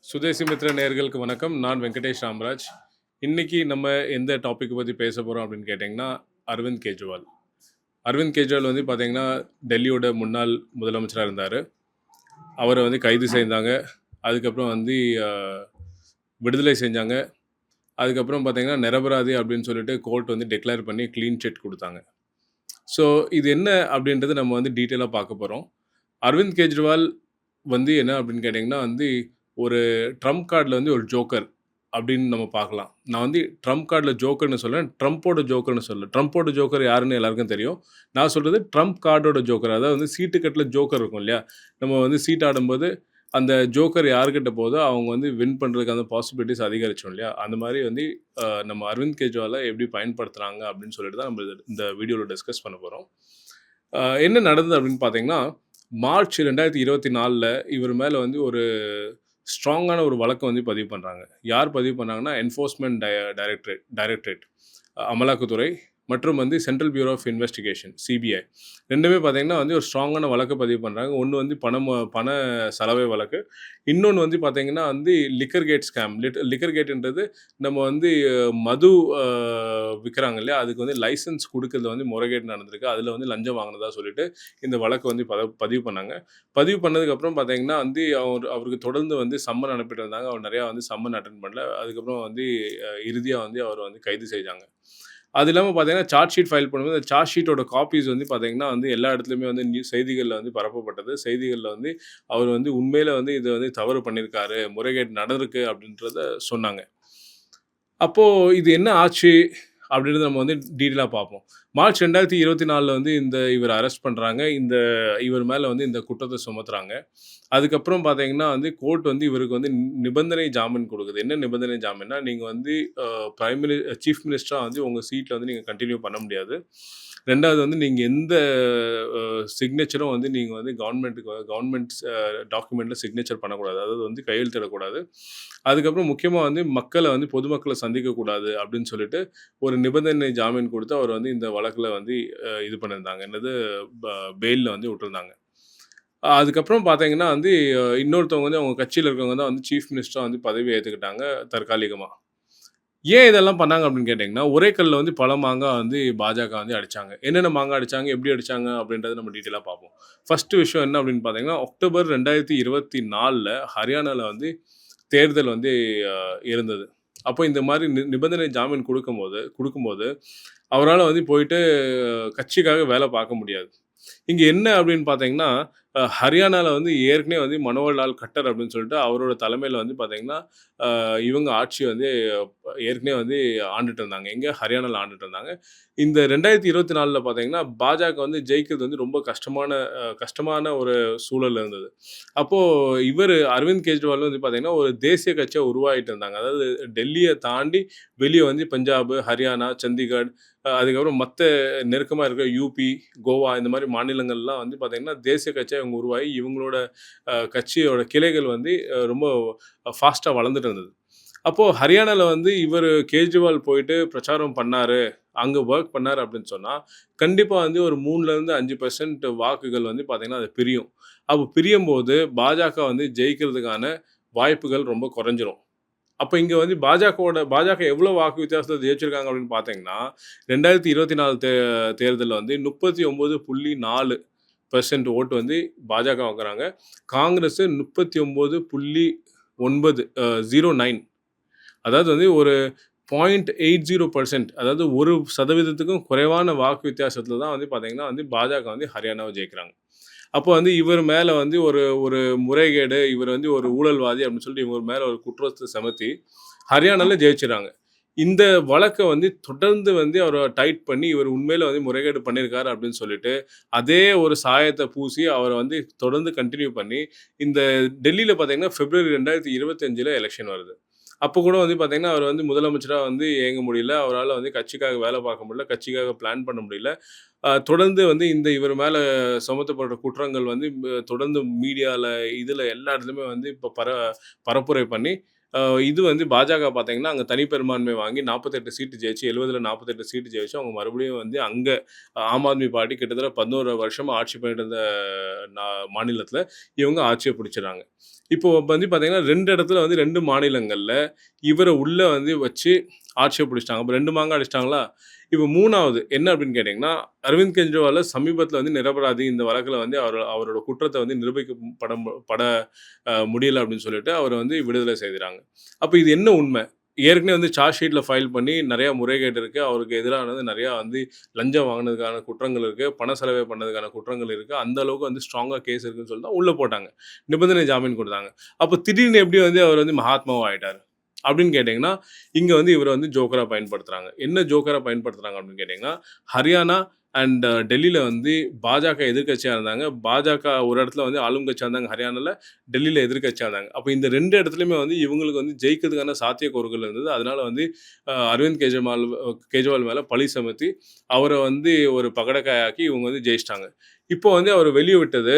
சுதேசி மித்ர நேயர்களுக்கு வணக்கம். நான் வெங்கடேஷ் ராமராஜ். இன்னைக்கு நம்ம எந்த டாபிக் பற்றி பேச போகிறோம் அப்படின்னு கேட்டிங்கன்னா, அரவிந்த் கெஜ்ரிவால். அரவிந்த் கெஜ்ரிவால் வந்து பார்த்தீங்கன்னா, டெல்லியோட முன்னாள் முதலமைச்சராக இருந்தார். அவரை வந்து கைது செய்தாங்க. அதுக்கப்புறம் வந்து விடுதலை செஞ்சாங்க. அதுக்கப்புறம் பார்த்தீங்கன்னா, நிரபராதி அப்படின்னு சொல்லிட்டு கோர்ட் வந்து டிக்ளேர் பண்ணி க்ளீன் சிட் கொடுத்தாங்க. ஸோ இது என்ன அப்படின்றது நம்ம வந்து டீட்டெயிலாக பார்க்க போகிறோம். அரவிந்த் கெஜ்ரிவால் வந்து என்ன அப்படின்னு கேட்டிங்கன்னா வந்து, ஒரு ட்ரம்ப் கார்டில் வந்து ஒரு ஜோக்கர் அப்படின்னு நம்ம பார்க்கலாம். நான் வந்து ட்ரம்ப் கார்டில் ஜோக்கர்னு சொல்லேன், ட்ரம்ப்போட ஜோக்கர்னு சொல்லல. ட்ரம்ப்போட ஜோக்கர் யாருன்னு எல்லாருக்கும் தெரியும். நான் சொல்கிறது ட்ரம்ப் கார்டோட ஜோக்கர். அதாவது வந்து சீட்டு கட்டில் ஜோக்கர் இருக்கும் இல்லையா? நம்ம வந்து சீட் ஆடும்போது அந்த ஜோக்கர் யார்கிட்ட போதோ அவங்க வந்து வின் பண்ணுறதுக்கான பாசிபிலிட்டிஸ் அதிகரிச்சோம் இல்லையா? அந்த மாதிரி வந்து நம்ம அரவிந்த் கெஜ்ரிவாலை எப்படி பயன்படுத்துகிறாங்க அப்படின்னு சொல்லிட்டு தான் நம்ம இந்த வீடியோவில் டிஸ்கஸ் பண்ண போகிறோம். என்ன நடந்தது அப்படின்னு பார்த்தீங்கன்னா, மார்ச் 2024 இவர் மேலே வந்து ஒரு ஸ்ட்ராங்கான ஒரு வழக்கு வந்து பதிவு பண்ணுறாங்க. யார் பதிவு பண்ணாங்கன்னா, என்ஃபோர்ஸ்மென்ட் டைரக்டரேட் அமலாக்கத்துறை மற்றும் வந்து central bureau of investigation CBI. ரெண்டுமே பார்த்தீங்கன்னா வந்து ஒரு ஸ்ட்ராங்கான வழக்கு பதிவு பண்ணுறாங்க. ஒன்று வந்து பண சலவை வழக்கு. இன்னொன்று வந்து பார்த்தீங்கன்னா வந்து லிக்கர் கேட் ஸ்கேம். லிக்கர் கேட்ன்றது நம்ம வந்து மது விற்கிறாங்க இல்லையா? அதுக்கு வந்து லைசன்ஸ் கொடுக்கறதுல வந்து முறைகேடு நடந்திருக்கு. அதில் வந்து லஞ்சம் வாங்கினதா சொல்லிட்டு இந்த வழக்கு வந்து பதிவு பண்ணாங்க. பதிவு பண்ணதுக்கப்புறம் பார்த்தீங்கன்னா வந்து அவருக்கு தொடர்ந்து வந்து சம்மன் அனுப்பிட்டு இருந்தாங்க. அவர் நிறையா வந்து சம்மன் அட்டெண்ட் பண்ணல. அதுக்கப்புறம் வந்து இறுதியாக வந்து அவர் வந்து கைது செஞ்சாங்க. அது இல்லாமல் பார்த்தீங்கன்னா, சார்ஜ் ஷீட் ஃபைல் பண்ணும்போது அந்த சார்ஜ் ஷீட்டோட காப்பீஸ் வந்து பார்த்தீங்கன்னா வந்து எல்லா இடத்துலையுமே வந்து செய்திகளில் வந்து பரப்பப்பட்டது. செய்திகளில் வந்து அவர் வந்து உண்மையில வந்து இதை வந்து தவறு பண்ணியிருக்காரு, முறைகேடு நடந்திருக்கு அப்படின்றத சொன்னாங்க. அப்போ இது என்ன ஆச்சு அப்படின்றத நம்ம வந்து டீட்டெயிலாக பார்ப்போம். மார்ச் 2024 வந்து இவர அரெஸ்ட் பண்றாங்க. இவர் மேல வந்து இந்த குற்றத்த சுமத்துறாங்க. அதுக்கப்புறம் பார்த்தீங்கன்னா வந்து கோர்ட் வந்து இவருக்கு வந்து நிபந்தனை ஜாமீன் குடுக்குது. என்ன நிபந்தனை ஜாமீன்னா, நீங்க வந்து சீஃப் மினிஸ்டரா வந்து உங்க சீட்ல வந்து நீங்க கன்டின்யூ பண்ண முடியாது. 2வது வந்து நீங்க எந்த சிக்னேச்சரும் வந்து நீங்க வந்து கவர்ன்மெண்ட் டாக்குமெண்ட்ல சிக்னேச்சர் பண்ணக்கூடாது. அதாவது வந்து கையெழுத்திடக்கூடாது. அதுக்கப்புறம் முக்கியமா வந்து பொதுமக்கள சந்திக்கக்கூடாது அப்படின்னு சொல்லிட்டு ஒரு நிபந்தனை ஜாமீன் குடுத்து அவர் வந்து இந்த வழக்குல வந்து இது பண்ணியிருந்தாங்க. என்னது பெயில்ல வந்து விட்டுருந்தாங்க. அதுக்கப்புறம் பார்த்தீங்கன்னா வந்து இன்னொருத்தவங்க வந்து அவங்க கட்சியில இருக்கவங்க தான் வந்து சீஃப் மினிஸ்டரா வந்து பதவி ஏத்துக்கிட்டாங்க தற்காலிகமா. ஏன் இதெல்லாம் பண்ணாங்க அப்படின்னு கேட்டீங்கன்னா, ஒரே கல்லுல வந்து பல மாங்கா வந்து பாஜக வந்து அடிச்சாங்க. என்னென்ன மாங்கா அடிச்சாங்க, எப்படி அடிச்சாங்க அப்படின்றத நம்ம டீட்டெயிலா பார்ப்போம். ஃபர்ஸ்ட் விஷயம் என்ன அப்படின்னு பார்த்தீங்கன்னா, அக்டோபர் 2024 ஹரியானால வந்து தேர்தல் வந்து அ இருந்தது. அப்போ இந்த மாரி நிபந்தனை ஜாமீன் குடுக்கும்போது அவரால வந்து போயிட்டு கட்சிக்காக வேலை பார்க்க முடியாது. இங்க என்ன அப்படின்னு பார்த்தீங்கன்னா, ஹரியானால வந்து ஏற்கனவே வந்து மனோகர் லால் கட்டர் அப்படின்னு சொல்லிட்டு அவரோட தலைமையில வந்து பார்த்தீங்கன்னா, இவங்க ஆட்சி வந்து ஏற்கனவே வந்து ஆண்டுட்டு இருந்தாங்க. எங்க? ஹரியானால ஆண்டுட்டு இருந்தாங்க. இந்த 2024 பார்த்தீங்கன்னா, பாஜக வந்து ஜெயிக்கிறது வந்து ரொம்ப கஷ்டமான ஒரு சூழல்ல இருந்தது. அப்போ அரவிந்த் கெஜ்ரிவால் வந்து பார்த்தீங்கன்னா, ஒரு தேசிய கட்சியா உருவாகிட்டு இருந்தாங்க. அதாவது டெல்லிய தாண்டி வெளிய வந்து பஞ்சாப், ஹரியானா, சண்டிகர் அதுக்கப்புறம் மத்த நெருக்கமா இருக்கிற யூபி, கோவா இந்த மாரி மாநிலங்கள்லாம் வந்து பார்த்தீங்கன்னா, தேசிய கட்சியா இவங்க உருவாகி இவங்களோட கட்சியோட கிளைகள் வந்து ரொம்ப ஃபாஸ்ட்டா வளர்ந்துட்டு இருந்தது. அப்போ ஹரியானால வந்து கெஜ்ரிவால் போயிட்டு பிரச்சாரம் பண்ணாரு, அங்க வொர்க் பண்ணாரு அப்படின்னு சொன்னா, கண்டிப்பா வந்து ஒரு 3லருந்து 5% வாக்குகள் வந்து பார்த்தீங்கன்னா, அது பிரியும். அப்போ பிரியும்போது பாஜக வந்து ஜெயிக்கிறதுக்கான வாய்ப்புகள் ரொம்ப குறைஞ்சிரும். அப்ப இங்க வந்து பாஜக எவ்வளோ வாக்கு வித்தியாசத்துல ஜெயிச்சிருக்காங்க அப்படின்னு பார்த்தீங்கன்னா, 2024 தேர்தல்ல வந்து 39.4% ஓட்டு வந்து பாஜக வாங்குறாங்க. காங்கிரஸ் 39.9 09 அதாவது வந்து ஒரு 0.80% அதாவது 1% குறைவான வாக்கு வித்தியாசத்துல தான் வந்து பார்த்தீங்கன்னா வந்து பாஜக வந்து ஹரியானாவ ஜெயிக்கிறாங்க. அப்போ வந்து இவர் மேல வந்து ஒரு ஒரு முறைகேடு, இவர் வந்து ஒரு ஊழல்வாதி அப்படின்னு சொல்லிட்டு இவர் மேல ஒரு குற்றத்த சுமத்தி ஹரியானால ஜெயிச்சுறாங்க. இந்த வழக்க வந்து தொடர்ந்து வந்து அவர டைட் பண்ணி, இவர் உண்மையில வந்து முறைகேடு பண்ணியிருக்காரு அப்படின்னு சொல்லிட்டு, அதே ஒரு சாயத்த பூசி அவர வந்து தொடர்ந்து கன்டின்யூ பண்ணி, இந்த டெல்லியில பார்த்தீங்கன்னா, பிப்ரவரி 2025ல எலக்ஷன் வருது. அப்போ கூட வந்து பார்த்தீங்கன்னா, அவர் வந்து முதலமைச்சரா வந்து இயங்க முடியல. அவரால வந்து கட்சிக்காக வேலை பார்க்க முடியல. கட்சிக்காக பிளான் பண்ண முடியல. தொடர்ந்து வந்து இவர் மேல சுமத்தப்பட்ட குற்றங்கள் வந்து தொடர்ந்து மீடியால, இதுல எல்லா இடத்துலயுமே வந்து இப்ப பரப்புரை பண்ணி, அ இது வந்து பாஜக பார்த்தீங்கன்னா, அங்க தனிப்பெரும்பான்மை வாங்கி 48 சீட்டு ஜெயிச்சு 70ல 48 சீட்டு ஜெயிச்சு, அவங்க மறுபடியும் வந்து அங்க ஆம் ஆத்மி பார்ட்டி கிட்டத்தட்ட 11 வருஷமா ஆட்சி பண்ணிட்டு இருந்த நா மாநிலத்தில இவங்க ஆட்சிய பிடிச்சுறாங்க. இப்போ வந்து பார்த்தீங்கன்னா 2 இடத்துல வந்து 2 மாநிலங்கள்ல இவர உள்ள வந்து வச்சு ஆட்சிய பிடிச்சிட்டாங்க. அப்ப 2 மாங்கா அடிச்சிட்டாங்களா? இப்போ 3வது என்ன அப்படின்னு கேட்டீங்கன்னா, அரவிந்த் கெஜ்ரிவால சமீபத்தில வந்து நிரபராதி இந்த வழக்குல வந்து அவரோட குற்றத்த வந்து நிரூபிக்கப்பட பட முடியல அப்படின்னு சொல்லிட்டு அவர வந்து விடுதலை செய்துறாங்க. அப்ப இது என்ன உண்மை? ஏற்கனவே வந்து சார்ஜ் ஷீட்ல ஃபைல் பண்ணி நெறைய முறைகேடு இருக்கு. அவருக்கு எதிரானது நெறையா வந்து லஞ்சம் வாங்குனதுக்கான குற்றங்கள் இருக்கு. பண செலவு பண்ணதுக்கான குற்றங்கள் இருக்கு. அந்த அளவுக்கு வந்து ஸ்ட்ராங்கா கேஸ் இருக்குன்னு சொல்லி தான் உள்ள போட்டாங்க. நிபந்தனை ஜாமீன் குடுத்தாங்க. அப்ப திடீர்னு எப்படி வந்து அவர் வந்து மகாத்மாவா ஆயிட்டாரு? அப்படின்னு கேட்டீங்கன்னா, இங்க வந்து இவர வந்து ஜோக்கரா பயன்படுத்துறாங்க. என்ன ஜோக்கரா பயன்படுத்துறாங்க அப்படின்னு கேட்டீங்கன்னா, ஹரியானா அண்ட் டெல்லியில வந்து பாஜக எதிர்க்கட்சியா இருந்தாங்க. பாஜக ஒரு இடத்துல வந்து ஆளும் கட்சியா இருந்தாங்க ஹரியானால. டெல்லியில எதிர்க்கட்சியா இருந்தாங்க. அப்ப இந்த 2 இடத்துலயுமே வந்து இவங்களுக்கு வந்து ஜெயிக்கிறதுக்கான சாத்தியக்கூறுகள் இருந்தது. அதனால வந்து அரவிந்த் கெஜ்ரிவால் மேல பழி சுமத்தி, அவர வந்து ஒரு பகடைக்காயாக்கி இவங்க வந்து ஜெயிச்சுட்டாங்க. இப்போ வந்து அவர வெளிய விட்டது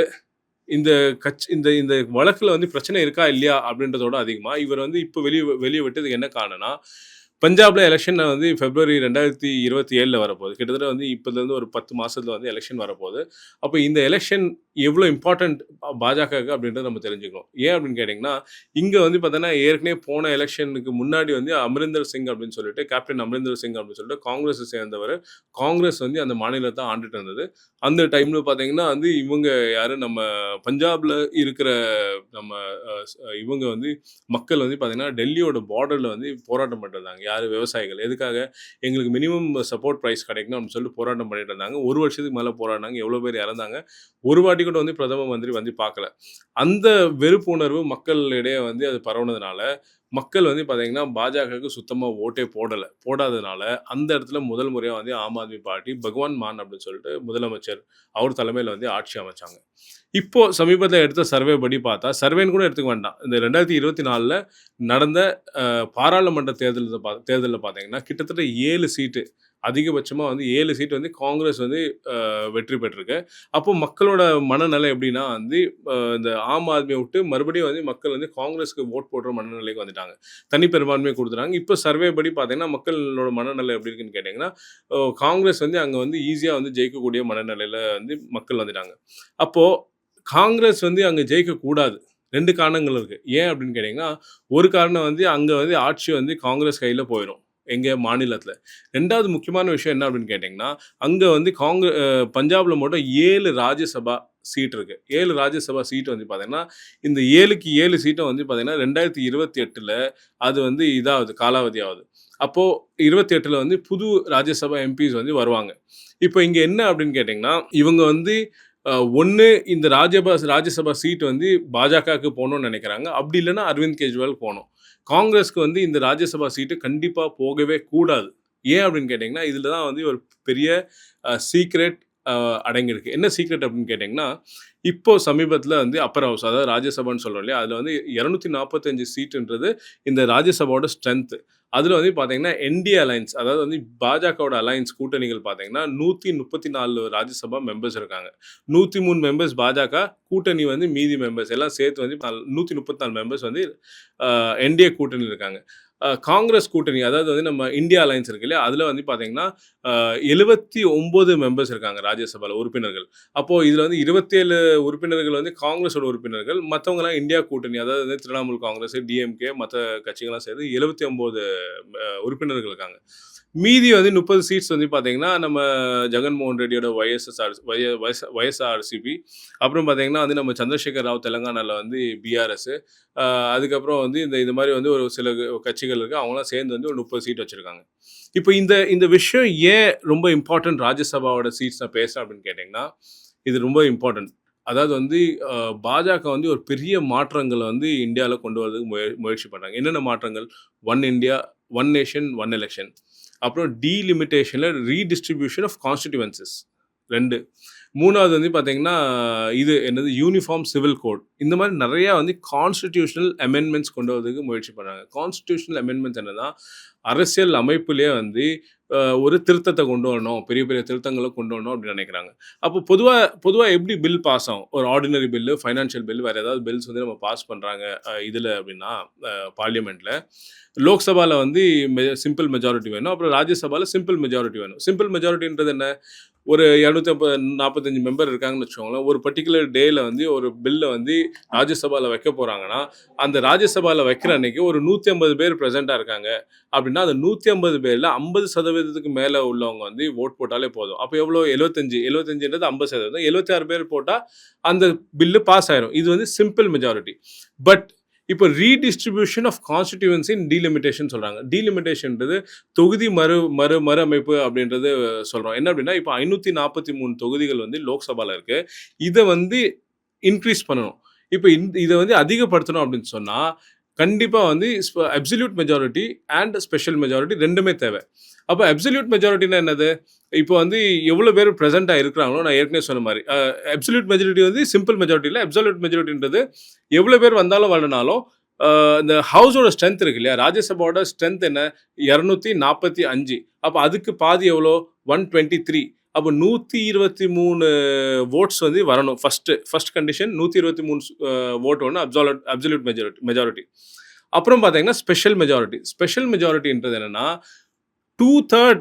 இந்த இந்த இந்த வழக்குல வந்து பிரச்சனை இருக்கா? இல்லையா? அப்படின்றதோட அதிகமா, இவர் வந்து இப்ப வெளிய வெளிய விட்டதுக்கு என்ன காரணம்னா, பஞ்சாப்ல எலக்ஷன் வந்து பிப்ரவரி 2027ல வரப்போகுது. கிட்டத்தட்ட வந்து இப்பலேருந்து ஒரு 10 மாசத்துல வந்து எலக்ஷன் வரப்போகுது. அப்ப இந்த எலக்ஷன் எவ்வளோ இம்பார்ட்டன்ட் பாஜகவுக்கு அப்படின்றத நம்ம தெரிஞ்சுக்கணும். ஏன் அப்படின்னு கேட்டீங்கன்னா, இங்க வந்து பார்த்தீங்கன்னா, ஏற்கனவே போன எலக்ஷனுக்கு முன்னாடி வந்து அமரிந்தர் சிங் அப்படின்னு சொல்லிட்டு, கேப்டன் அமரிந்தர் சிங் அப்படின்னு சொல்லிட்டு காங்கிரஸை சேர்ந்தவர். காங்கிரஸ் வந்து அந்த மாநிலத்த ஆண்டுட்டு இருந்தது. அந்த டைம்ல பார்த்தீங்கன்னா வந்து இவங்க யாரு நம்ம பஞ்சாப்ல இருக்கிற நம்ம இவங்க வந்து மக்கள் வந்து பார்த்தீங்கன்னா, டெல்லியோட பார்டர்ல வந்து போராட்டம் பண்ணிட்டு இருந்தாங்க. யாரு? விவசாயிகள். எதுக்காக? எங்களுக்கு மினிமம் சப்போர்ட் பிரைஸ் கிடைக்கணும் அப்படின்னு சொல்லிட்டு போராட்டம் பண்ணிட்டு இருந்தாங்க. 1 வருஷத்துக்கு மேல போராடினாங்க. எவ்வளோ பேர் இறந்தாங்க. ஒரு வாட்டி கூட வந்து பிரதம மந்திரி வந்து பார்க்கல. அந்த வெறுப்பு உணர்வு மக்களிடையே வந்து அது பரவுனதுனால, மக்கள் வந்து பார்த்தீங்கன்னா, பாஜகவுக்கு சுத்தமா ஓட்டே போடல. போடாததுனால, அந்த இடத்துல முதல் முறையா வந்து ஆம் ஆத்மி பார்ட்டி பகவான் மான் அப்படின்னு சொல்லிட்டு முதலமைச்சர் அவர் தலைமையில வந்து ஆட்சி அமைச்சாங்க. இப்போ சமீபத்தில எடுத்த சர்வே படி பார்த்தா, சர்வேன்னு கூட எடுத்துக்க வேண்டாம். இந்த 2024ல நடந்த பாராளுமன்ற தேர்தல்ல பார்த்தீங்கன்னா, கிட்டத்தட்ட 7 சீட்டு அதிகபட்சமா வந்து 7 சீட் வந்து காங்கிரஸ் வந்து வெற்றி பெற்றிருக்கு. அப்போ மக்களோட மனநிலை எப்படின்னா வந்து, இந்த ஆம் ஆத்மிய விட்டு மறுபடியும் வந்து மக்கள் வந்து காங்கிரஸ்க்கு வோட் போடுற மனநிலைக்கு வந்துட்டாங்க. தனி பெரும்பான்மைய குடுத்துட்டாங்க. இப்போ சர்வே படி பார்த்தீங்கன்னா, மக்களோட மனநிலை எப்படி இருக்குன்னு கேட்டீங்கன்னா, காங்கிரஸ் வந்து அங்க வந்து ஈஸியா வந்து ஜெயிக்கக்கூடிய மனநிலையில வந்து மக்கள் வந்துட்டாங்க. அப்போ காங்கிரஸ் வந்து அங்க ஜெயிக்கக்கூடாது. 2 காரணங்கள் இருக்கு. ஏன் அப்படின்னு கேட்டீங்கன்னா, ஒரு காரணம் வந்து அங்க வந்து ஆட்சி வந்து காங்கிரஸ் கையில போயிரும். எங்க மாநிலத்தில. 2வது முக்கியமான விஷயம் என்ன அப்படின்னு கேட்டீங்கன்னா, அங்க வந்து பஞ்சாப்ல மட்டும் 7 ராஜ்யசபா சீட் இருக்கு. 7 ராஜ்யசபா சீட் வந்து பார்த்தீங்கன்னா, இந்த 7க்கு 7 சீட்டும் வந்து பார்த்தீங்கன்னா, 2028ல அது வந்து இதாகுது, காலாவதி ஆகுது. அப்போ 28ல வந்து புது ராஜ்யசபா எம்பிஸ் வந்து வருவாங்க. இப்போ இங்க என்ன அப்படின்னு கேட்டீங்கன்னா, இவங்க வந்து ஒண்ணு இந்த ராஜ்யசபா சீட் வந்து பாஜகவுக்கு போணும்னு நெனைக்கிறாங்க. அப்படி இல்லன்னா அரவிந்த் கெஜ்ரிவாலுக்கு போணும். காங்கிரஸ்க்கு வந்து இந்த ராஜ்யசபா சீட்டு கண்டிப்பா போகவே கூடாது. ஏன் அப்படின்னு கேட்டீங்கன்னா, இதுல தான் வந்து ஒரு பெரிய சீக்ரெட் அடங்கியிருக்கு. என்ன சீக்ரெட் அப்படின்னு கேட்டீங்கன்னா, இப்போ சமீபத்தில வந்து அப்பர் ஹவுஸ் அதாவது ராஜ்யசபான்னு சொல்றோம் இல்லையா? அதுல வந்து 245 சீட்டுன்றது இந்த ராஜ்யசபாவோட ஸ்ட்ரென்த். அதுல வந்து பார்த்தீங்கன்னா, என்டிஏ அலையன்ஸ் அதாவது வந்து பாஜகவோட அலையன்ஸ் கூட்டணிகள் பார்த்தீங்கன்னா, 134 ராஜ்யசபா மெம்பர்ஸ் இருக்காங்க. 103 மெம்பர்ஸ் பாஜக, கூட்டணி வந்து மீதி மெம்பர்ஸ் எல்லாம் சேர்த்து வந்து 134 மெம்பர்ஸ் வந்து என்டிஏ கூட்டணியில இருக்காங்க. காங்கிரஸ் கூட்டணி அதாவது வந்து நம்ம இந்தியா அலையன்ஸ் இருக்கு இல்லையா? அதுல வந்து பார்த்தீங்கன்னா, 79 மெம்பர்ஸ் இருக்காங்க ராஜ்யசபால உறுப்பினர்கள். அப்போ இதுல வந்து 27 உறுப்பினர்கள் வந்து காங்கிரஸோட உறுப்பினர்கள். மத்தவங்கலாம் இந்தியா கூட்டணி அதாவது வந்து திரிணாமுல் காங்கிரஸ், டிஎம்கே மத்த கட்சிகள்லாம் சேர்ந்து 79 உறுப்பினர்கள் இருக்காங்க. மீதி வந்து 30 சீட்ஸ் வந்து பார்த்தீங்கன்னா, நம்ம ஜெகன்மோகன் ரெட்டியோட ஒய்எஸ்ஆர்சிபி. அப்புறம் பார்த்தீங்கன்னா வந்து நம்ம சந்திரசேகர் ராவ் தெலங்கானால வந்து பிஆர்எஸ். அதுக்கப்புறம் வந்து இந்த மாரி வந்து ஒரு சில கட்சிகள் இருக்கு. அவங்கலாம் சேர்ந்து வந்து ஒரு 30 சீட் வச்சிருக்காங்க. இப்போ இந்த இந்த விஷயம் ஏன் ரொம்ப இம்பார்ட்டன்ட் ராஜ்யசபாவோட சீட்ஸ் நான் பேசுறேன் அப்படின்னு கேட்டீங்கன்னா, இது ரொம்ப இம்பார்ட்டன்ட். அதாவது வந்து பாஜக வந்து ஒரு பெரிய மாற்றங்கள வந்து இந்தியால கொண்டு வரதுக்கு முயற்சி பண்றாங்க. என்னென்ன மாற்றங்கள்? One India, one nation, one election. அப்புறம் டீலிமிட்டேஷன்ல ரீடிஸ்ட்ரிபியூஷன் ஆஃப் கான்ஸ்டிட்யூவன்சிஸ் 2. 3வது வந்து பார்த்தீங்கன்னா, இது என்னது யூனிஃபார்ம் சிவில் கோட். இந்த மாரி நெறையா வந்து கான்ஸ்டிடியூஷனல் அமெண்ட்மெண்ட்ஸ் கொண்டு வரதுக்கு முயற்சி பண்றாங்க. கான்ஸ்டிடியூஷனல் அமெண்ட்மெண்ட்ஸ் என்னன்னா, அரசியல் அமைப்பிலேயே வந்து ஒரு திருத்தத்த கொண்டு வரணும். பெரிய பெரிய திருத்தங்கள கொண்டு வரணும் அப்படின்னு நெனைக்கிறாங்க. அப்போ பொதுவா பொதுவா எப்படி பில் பாஸ் ஆகும்? ஒரு ஆர்டினரி பில்லு, ஃபைனான்ஷியல் பில் வேற ஏதாவது பில்ஸ் வந்து நம்ம பாஸ் பண்றாங்க இதுல அப்படின்னா பார்லிமெண்ட்ல. லோக்சபால வந்து சிம்பிள் மெஜாரிட்டி வேணும். அப்புறம் ராஜ்யசபால சிம்பிள் மெஜாரிட்டி வேணும். சிம்பிள் மெஜாரிட்டின்றது என்ன? ஒரு 245 மெம்பர் இருக்காங்கன்னு வச்சுக்கோங்களேன். ஒரு பர்ட்டிகுலர் டேல வந்து ஒரு பில்ல வந்து ராஜ்யசபால வைக்க போறாங்கன்னா, அந்த ராஜ்யசபால வைக்கிற அன்னைக்கு ஒரு 150 பேர் பிரசென்ட்டா இருக்காங்க. அப்படின்னா, அந்த 150 பேர்ல 50% மேல உள்ளவங்க வந்து வோட் போட்டாலே போதும். அப்ப எவ்வளோ 75 75ன்றது 50%. 76 பேர் போட்டா அந்த பில்லு பாஸ் ஆயிரும். இது வந்து சிம்பிள் மெஜாரிட்டி. பட் இப்போ redistribution of constituency in delimitation சொல்றாங்க. டீலிமிட்டேஷன்றது தொகுதி மறு அமைப்பு அப்படின்றது சொல்றோம். என்ன அப்படின்னா, இப்போ 543 தொகுதிகள் வந்து லோக்சபால இருக்கு. இத வந்து இன்க்ரீஸ் பண்ணணும். இப்போ இத வந்து அதிகப்படுத்தணும் அப்படின்னு சொன்னா, கண்டிப்பா வந்து absolute majority and special majority 2மே தேவை. அப்ப அப்சல்யூட் மெஜாரிட்டினா என்னது? இப்போ வந்து எவ்வளோ பேர் பிரசென்ட்டா இருக்கிறாங்களோ, நான் ஏற்கனவே சொன்ன மாரி. அப்சல்யூட் மெஜாரிட்டி வந்து சிம்பிள் மெஜாரிட்டி இல்ல. அப்சல்யூட் மெஜாரிட்டின்றது எவ்வளோ பேர் வந்தாலும் வரலனாலும், இந்த ஹவுஸோட ஸ்ட்ரென்த் இருக்கு இல்லையா? ராஜ்யசபாவோட ஸ்ட்ரென்த் என்ன? 245. அப்ப அதுக்கு பாதி எவ்வளோ? 123. அப்ப 123 வோட்ஸ் வந்து வரணும். ஃபர்ஸ்ட் கண்டிஷன் 123 வோட் ஒண்ணு அப்சல்யூட் மெஜாரிட்டி. அப்புறம் பார்த்தீங்கன்னா, ஸ்பெஷல் மெஜாரிட்டி. ஸ்பெஷல் மெஜாரிட்டின்றது என்னன்னா, 2/3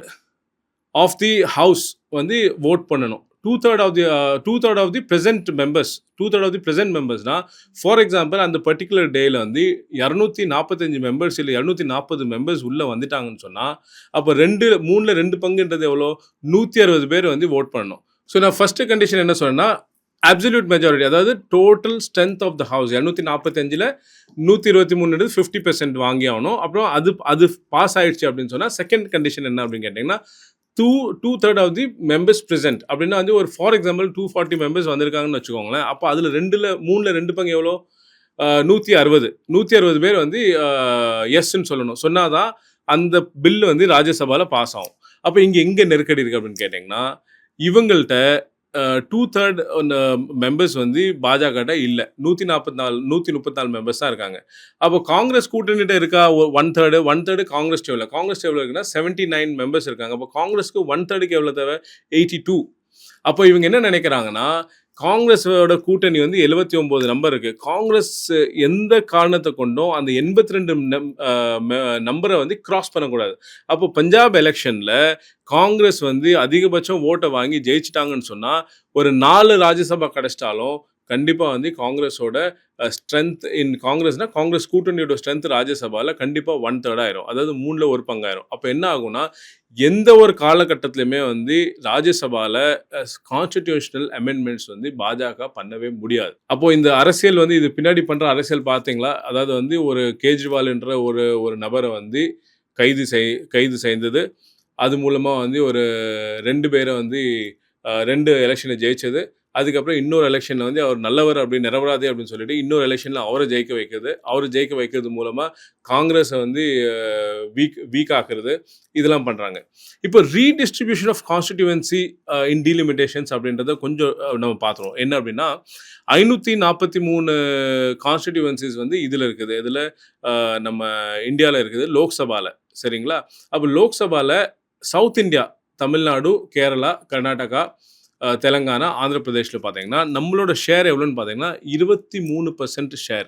ஆஃப் தி ஹவுஸ் வந்து வோட் பண்ணணும். 2/3 ஆஃப் தி பிரசன்ட் மெம்பர்ஸ்னா, ஃபார் எக்ஸாம்பிள் அந்த பர்ட்டிகுலர் டேல வந்து 245 மெம்பர்ஸ் இல்ல 240 மெம்பர்ஸ் உள்ள வந்துட்டாங்கன்னு சொன்னா, அப்ப 3ல 2 பங்குன்றது எவ்வளோ? 160 பேர் வந்து வோட் பண்ணணும். ஸோ நான் ஃபர்ஸ்ட் கண்டிஷன் என்ன சொன்னேன்னா, அப்சல்யூட் மெஜாரிட்டி, அதாவது total strength of the house 245ல 123 50% வாங்கி ஆகணும். அப்புறம் அது பாஸ் ஆயிடுச்சு அப்படின்னு சொன்னா, செகண்ட் கண்டிஷன் என்ன அப்படின்னு கேட்டீங்கன்னா, 2/3 ஆஃப் தி மெம்பர்ஸ் பிரசன்ட் அப்படின்னா வந்து ஒரு ஃபார் எக்ஸாம்பிள் 240 மெம்பர்ஸ் வந்திருக்காங்கன்னு வச்சுக்கோங்களேன். அப்போ அதில் 3ல 2 பங்கு எவ்வளோ? 160 பேர் வந்து எஸ்ன்னு சொல்லணும். சொன்னாதான் அந்த பில் வந்து ராஜ்யசபால பாஸ் ஆகும். அப்போ இங்கே எங்கே நெருக்கடி இருக்கு அப்படின்னு கேட்டிங்கன்னா, இவங்கள்ட்ட 2/3 மெம்பர்ஸ் வந்து பாஜகட்ட இல்ல. 134 மெம்பர்ஸ் தான் இருக்காங்க. அப்போ காங்கிரஸ் கூட்டணிட்ட இருக்கா 1/3 காங்கிரஸ் எவ்வளோ? காங்கிரஸ் எவ்வளோ இருக்குன்னா 79 மெம்பர்ஸ் இருக்காங்க. அப்போ காங்கிரஸ்க்கு 1/3க்கு எவ்வளோ தேவை? 82. அப்போ இவங்க என்ன நினைக்கிறாங்கன்னா, காங்கிரஸோட கூட்டணி வந்து 79 நம்பர் இருக்கு. காங்கிரஸ் எந்த காரணத்தை கொண்டும் அந்த 82 நம்பரை வந்து கிராஸ் பண்ணக்கூடாது. அப்போ பஞ்சாப் எலெக்ஷன்ல காங்கிரஸ் வந்து அதிகபட்சம் ஓட்டை வாங்கி ஜெயிச்சிட்டாங்கன்னு சொன்னா, ஒரு 4 ராஜ்யசபா கிடைச்சிட்டாலும் கண்டிப்பா வந்து காங்கிரஸோட ஸ்ட்ரென்த் காங்கிரஸ்னா காங்கிரஸ் கூட்டணியோட ஸ்ட்ரென்த் ராஜ்யசபால கண்டிப்பா 1/3 ஆயிரும். அதாவது 3ல 1 பங்காயிரும். அப்போ என்ன ஆகும்னா, எந்த ஒரு காலகட்டத்திலுமே வந்து ராஜ்யசபால கான்ஸ்டிடியூஷனல் அமெண்ட்மெண்ட்ஸ் வந்து பாஜக பண்ணவே முடியாது. அப்போ இந்த அரசியல் வந்து இது பின்னாடி பண்ற அரசியல் பார்த்தீங்களா? அதாவது வந்து ஒரு கேஜ்ரிவால் என்ற ஒரு நபரை வந்து கைது செய்தது. அது மூலமா வந்து ஒரு 2 பேரை வந்து 2 எலெக்ஷனை ஜெயிச்சது. அதுக்கப்புறம் இன்னொரு எலெக்ஷன்ல வந்து அவர் நல்லவர் அப்படின்னு நிரபராதி அப்படின்னு சொல்லிட்டு இன்னொரு எலெக்ஷன்ல அவரை ஜெயிக்க வைக்கிறது. அவரை ஜெயிக்க வைக்கிறது மூலமா காங்கிரஸை வந்து வீக் ஆக்குறது, இதெல்லாம் பண்றாங்க. இப்போ ரீடிஸ்ட்ரிபியூஷன் ஆஃப் கான்ஸ்டிடியூவன்சி இன் டீலிமிட்டேஷன்ஸ் அப்படின்றத கொஞ்சம் நம்ம பார்த்துருவோம். என்ன அப்படின்னா, 543 கான்ஸ்டிடியூவன்சிஸ் வந்து இதுல இருக்குது. இதுல நம்ம இந்தியாவில் இருக்குது, லோக்சபால. சரிங்களா? அப்போ லோக்சபால சவுத் இந்தியா, தமிழ்நாடு, கேரளா, கர்நாடகா, தெலங்கானா, ஆந்திர பிரதேஷ்ல பார்த்தீங்கன்னா, நம்மளோட ஷேர் எவ்வளோன்னு பார்த்தீங்கன்னா 23% ஷேர்.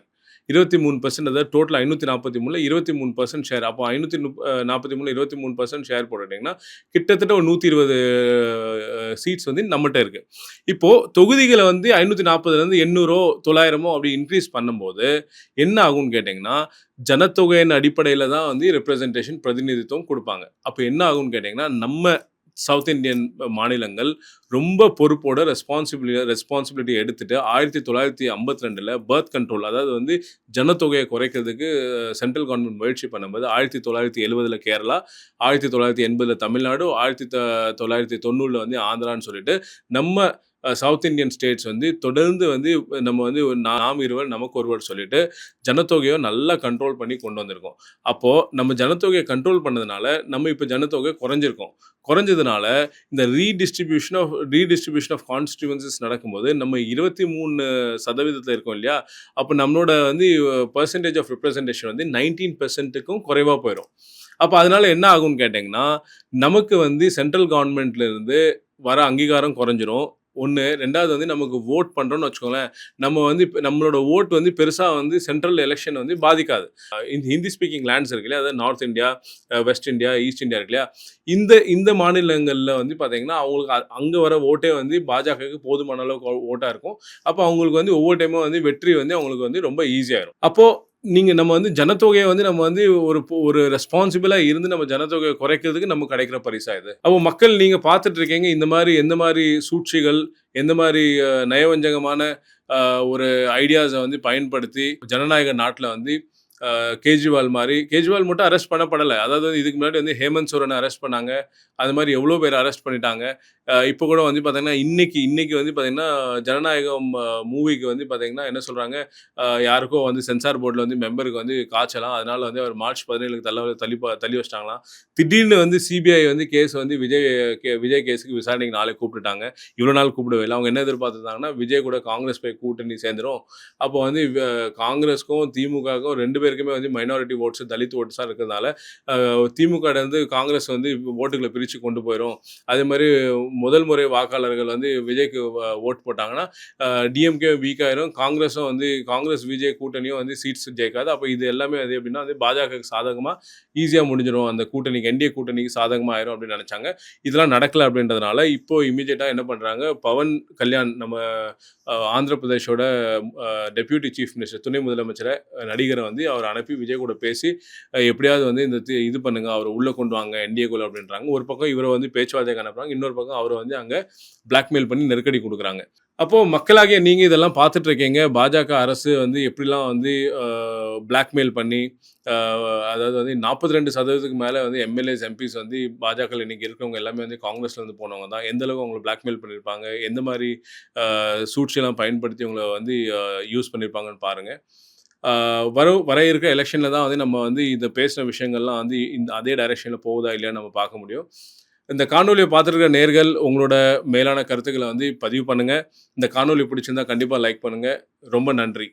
23% அதாவது டோட்டல் 543ல 23% ஷேர். அப்போ 543 23% ஷேர் போட்டுட்டீங்கன்னா, கிட்டத்தட்ட ஒரு 120 சீட்ஸ் வந்து நம்மகிட்ட இருக்கு. இப்போ தொகுதிகளை வந்து 540லேருந்து 800 900 அப்படி இன்க்ரீஸ் பண்ணும்போது என்ன ஆகும்னு கேட்டிங்கன்னா, ஜனத்தொகையின் அடிப்படையில் தான் வந்து ரெப்ரசன்டேஷன் பிரதிநிதித்துவம் கொடுப்பாங்க. அப்போ என்ன ஆகும்னு கேட்டிங்கன்னா, நம்ம சவுத் இந்தியன் மாநிலங்கள் ரொம்ப பொறுப்போட ரெஸ்பான்சிபிலிட்டி எடுத்துட்டு 1952ல பர்த் கண்ட்ரோல், அதாவது வந்து ஜனத்தொகையை குறைக்கிறதுக்கு சென்ட்ரல் கவர்மெண்ட் முயற்சி பண்ணும்போது 1970ல கேரளா, 1980ல தமிழ்நாடு, 1990ல வந்து ஆந்திரான்னு சொல்லிட்டு நம்ம சவுத் இந்தியன் ஸ்டேட்ஸ் வந்து தொடர்ந்து வந்து நம்ம வந்து நாம் இருவர் நமக்கு ஒருவர் சொல்லிட்டு ஜனத்தொகையை நல்லா கண்ட்ரோல் பண்ணி கொண்டு வந்திருக்கோம். அப்போ நம்ம ஜனத்தொகையை கண்ட்ரோல் பண்ணதுனால நம்ம இப்போ ஜனத்தொகை குறைஞ்சதுனால இந்த ரீடிஸ்ட்ரிபியூஷன் ஆஃப் கான்ஸ்டிடியூவன்சிஸ் நடக்கும்போது நம்ம 23% இருக்கோம் இல்லையா? அப்போ நம்மளோட வந்து பெர்சன்டேஜ் ஆஃப் ரெப்ரசன்டேஷன் வந்து 19%க்கும் குறைவாக போயிடும். அப்போ அதனால என்ன ஆகும்னு கேட்டிங்கன்னா, நமக்கு வந்து சென்ட்ரல் கவர்மெண்ட்ல இருந்து வர அங்கீகாரம் குறைஞ்சிரும். ஒண்ணு. 2வது வந்து நமக்கு வோட் பண்றோம்னு வச்சுக்கோங்களேன், நம்ம வந்து நம்மளோட வோட் வந்து பெருசா வந்து சென்ட்ரல் எலக்ஷன் வந்து பாதிக்காது. இந்த ஹிந்தி ஸ்பீக்கிங் லேண்ட்ஸ் இருக்கு இல்லையா? அதாவது north India, west India, east India இருக்கு இல்லையா? இந்த இந்த மாநிலங்கள்ல வந்து பார்த்தீங்கன்னா, அவங்களுக்கு அங்க வர வோட்டே வந்து பாஜகவுக்கு போதுமான அளவுக்கு வோட்டா இருக்கும். அப்போ அவங்களுக்கு வந்து ஒவ்வொரு டைமும் வந்து வெற்றி வந்து அவங்களுக்கு வந்து ரொம்ப ஈஸியாயிரும். அப்போ நம்ம வந்து ஜனத்தொகையை வந்து நம்ம வந்து ஒரு ரெஸ்பான்சிபிளா இருந்து நம்ம ஜனத்தொகையை குறைக்கிறதுக்கு நமக்கு கிடைக்கிற பரிசா இது. அப்போ மக்கள் நீங்க பார்த்துட்டு இருக்கீங்க, இந்த மாரி எந்த மாரி சூழ்ச்சிகள், எந்த மாரி நயவஞ்சகமான ஒரு ஐடியாஸ வந்து பயன்படுத்தி ஜனநாயக நாட்டுல வந்து கேஜ்ரிவால் மட்டும் அரெஸ்ட் பண்ணப்படல. அதாவது இதுக்கு முன்னாடி வந்து ஹேமந்த் சோரனை அரெஸ்ட் பண்ணாங்க. அது மாரி எவ்வளோ பேர் அரெஸ்ட் பண்ணிட்டாங்க. இப்போ கூட வந்து பார்த்தீங்கன்னா, இன்னைக்கு வந்து பார்த்தீங்கன்னா, ஜனநாயகம் மூவிக்கு வந்து பார்த்தீங்கன்னா, என்ன சொல்றாங்க, யாருக்கோ வந்து சென்சார் போர்ட்ல வந்து மெம்பருக்கு வந்து காய்ச்சலாம். அதனால வந்து அவர் மார்ச் 17க்கு தள்ளி வச்சுட்டாங்களாம். திடீர்னு வந்து சிபிஐ வந்து கேஸ் வந்து விஜய் கேஸுக்கு விசாரணைக்கு நாளைக்கு கூப்பிட்டுட்டாங்க. இவ்வளோ நாள் கூப்பிடவே இல்ல. அவங்க என்ன எதிர்பார்த்துருந்தாங்கன்னா, விஜய் கூட காங்கிரஸ் போய் கூட்டணி சேர்ந்துரும். அப்போ வந்து காங்கிரஸ்க்கும், திமுகவுக்கும் 2 பேருக்குமே வந்து மைனாரிட்டி ஓட்ஸ், தலித் ஓட்ஸா இருக்கிறதுனால, திமுக வந்து காங்கிரஸ் வந்து ஓட்டுகள பிரிச்சு கொண்டு போயிரும். அதே மாரி முதல் முறை வாக்காளர்கள் வந்து விஜய்க்கு ஓட் போட்டாங்கன்னா, டிஎம்கே வீக் ஆயிரும். காங்கிரஸ் விஜய் கூட்டணியும் வந்து சீட்ஸ் ஜெயிக்காது. அப்ப இது எல்லாமே வந்து எப்படின்னா வந்து பாஜகவுக்கு சாதகமா ஈஸியா முடிஞ்சிரும். அந்த கூட்டணிக்கு என்டிஏ கூட்டணிக்கு சாதகமா ஆயிரும் அப்படின்னு நெனச்சாங்க. இதெல்லாம் நடக்கல அப்படின்றதுனால, இப்போ இம்மீடியட்டா என்ன பண்றாங்க, பவன் கல்யாண் நம்ம ஆந்திர பிரதேஷோட டெப்யூட்டி சீஃப் மினிஸ்டர் துணை முதலமைச்சர நடிகர வந்து அவர் அனுப்பி விஜய் கூட பேசி எப்படியாவது வந்து இந்த இது பண்ணுங்க, அவர உள்ள கொண்டு வாங்க என்டிஏக்குள்ள அப்படின்றாங்க. ஒரு பக்கம் இவர வந்து பேச்சுவார்த்தைக்கு அனுப்புறாங்க. இன்னொரு பக்கம் அவர வந்து அங்க பிளாக்மெயில் பண்ணி நெருக்கடி குடுக்குறாங்க. அப்போ மக்களாகிய நீங்க இதெல்லாம் பார்த்துட்டு இருக்கீங்க. பாஜக அரசு வந்து எப்படிலாம் வந்து பிளாக்மெயில் பண்ணி அதாவது வந்து 42% மேல வந்து எம்எல்ஏஸ், எம்பிஸ் வந்து பாஜகல இன்னைக்கு இருக்கிறவங்க எல்லாமே வந்து காங்கிரஸ்ல இருந்து போனவங்க தான். எந்த அளவுக்கு அவங்கள பிளாக்மெயில் பண்ணியிருப்பாங்க, எந்த மாரி சூழ்ச்சியெல்லாம் பயன்படுத்தி உங்கள வந்து யூஸ் பண்ணியிருப்பாங்கன்னு பாருங்க. வர இருக்க எலெக்ஷன்ல தான் வந்து நம்ம வந்து இத பேசின விஷயங்கள்லாம் வந்து அதே டைரக்ஷன்ல போகுதா இல்லையான்னு நம்ம பார்க்க முடியும். இந்த காணொளிய பார்த்துட்டு இருக்க நேயர்கள் உங்களோட மேலான கருத்துக்கள வந்து பதிவு பண்ணுங்க. இந்த காணொளி பிடிச்சிருந்தா கண்டிப்பா லைக் பண்ணுங்க. ரொம்ப நன்றி.